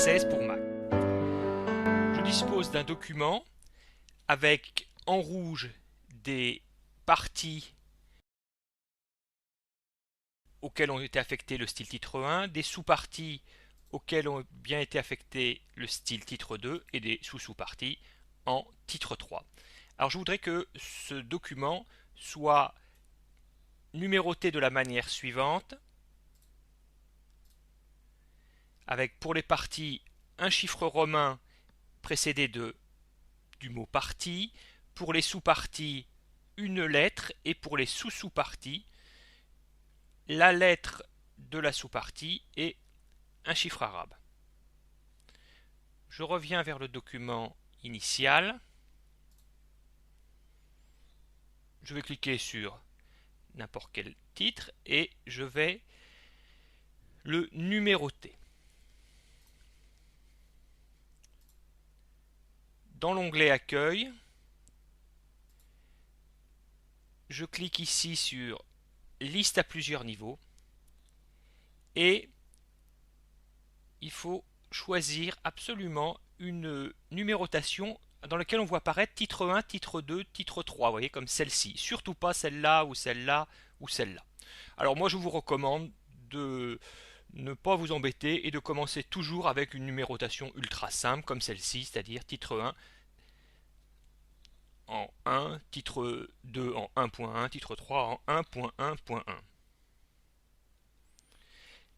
16 pour Mac. Je dispose d'un document avec en rouge des parties auxquelles ont été affectés le style titre 1, des sous-parties auxquelles ont bien été affectés le style titre 2 et des sous-sous-parties en titre 3. Alors je voudrais que ce document soit numéroté de la manière suivante, avec pour les parties un chiffre romain précédé du mot partie, pour les sous-parties une lettre et pour les sous-sous-parties la lettre de la sous-partie et un chiffre arabe. Je reviens vers le document initial. Je vais cliquer sur n'importe quel titre et je vais le numéroter. Dans l'onglet Accueil, je clique ici sur Liste à plusieurs niveaux et il faut choisir absolument une numérotation dans laquelle on voit apparaître titre 1, titre 2, titre 3, vous voyez, comme celle-ci. Surtout pas celle-là ou celle-là ou celle-là. Alors moi je vous recommande de ne pas vous embêter et de commencer toujours avec une numérotation ultra simple comme celle-ci, c'est-à-dire titre 1 en 1, titre 2 en 1.1, titre 3 en 1.1.1.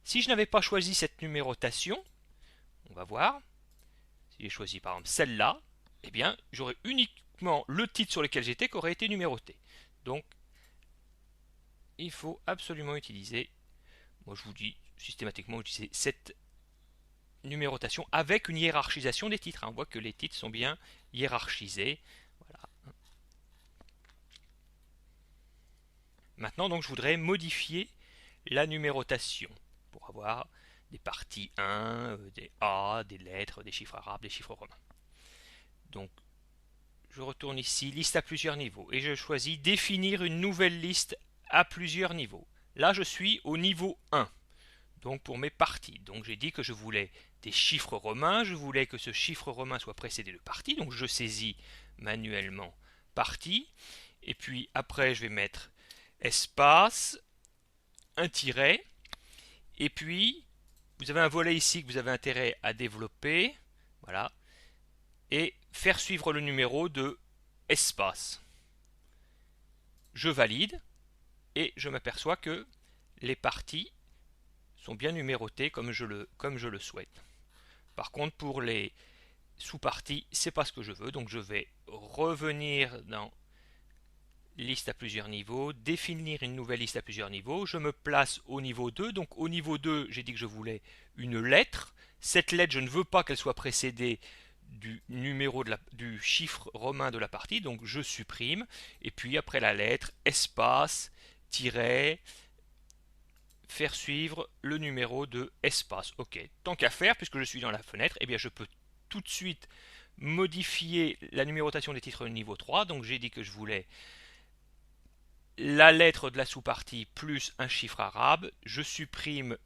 Si je n'avais pas choisi cette numérotation, on va voir, si j'ai choisi par exemple celle-là, eh bien j'aurais uniquement le titre sur lequel j'étais qui aurait été numéroté. Donc il faut absolument utiliser, moi je vous dis systématiquement utiliser cette numérotation avec une hiérarchisation des titres. On voit que les titres sont bien hiérarchisés. Voilà. Maintenant, donc, je voudrais modifier la numérotation pour avoir des parties 1, des A, des lettres, des chiffres arabes, des chiffres romains. Donc, je retourne ici, liste à plusieurs niveaux, et je choisis définir une nouvelle liste à plusieurs niveaux. Là, je suis au niveau 1, donc pour mes parties. Donc, j'ai dit que je voulais des chiffres romains, je voulais que ce chiffre romain soit précédé de partie, donc je saisis manuellement partie, et puis après, je vais mettre espace, un tiret, et puis vous avez un volet ici que vous avez intérêt à développer, voilà, et faire suivre le numéro de espace. Je valide et je m'aperçois que les parties sont bien numérotées comme je le souhaite. Par contre, pour les sous-parties, c'est pas ce que je veux, donc je vais revenir dans liste à plusieurs niveaux, définir une nouvelle liste à plusieurs niveaux, je me place au niveau 2, donc au niveau 2, j'ai dit que je voulais une lettre, cette lettre, je ne veux pas qu'elle soit précédée du numéro du chiffre romain de la partie, donc je supprime, et puis après la lettre, espace, tiret, faire suivre le numéro de espace. Ok, tant qu'à faire, puisque je suis dans la fenêtre, eh bien je peux tout de suite modifier la numérotation des titres niveau 3, donc j'ai dit que je voulais la lettre de la sous-partie plus un chiffre arabe, je supprime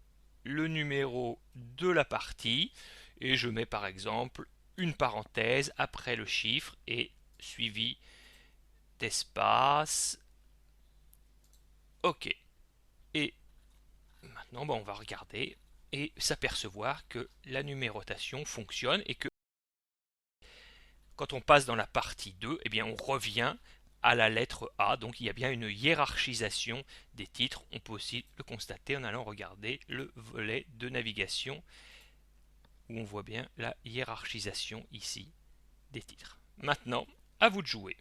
le numéro de la partie et je mets par exemple une parenthèse après le chiffre et suivi d'espace. Ok. Et maintenant, on va regarder et s'apercevoir que la numérotation fonctionne et que quand on passe dans la partie 2, eh bien on revient à la lettre A, donc il y a bien une hiérarchisation des titres. On peut aussi le constater en allant regarder le volet de navigation où on voit bien la hiérarchisation ici des titres. Maintenant, à vous de jouer.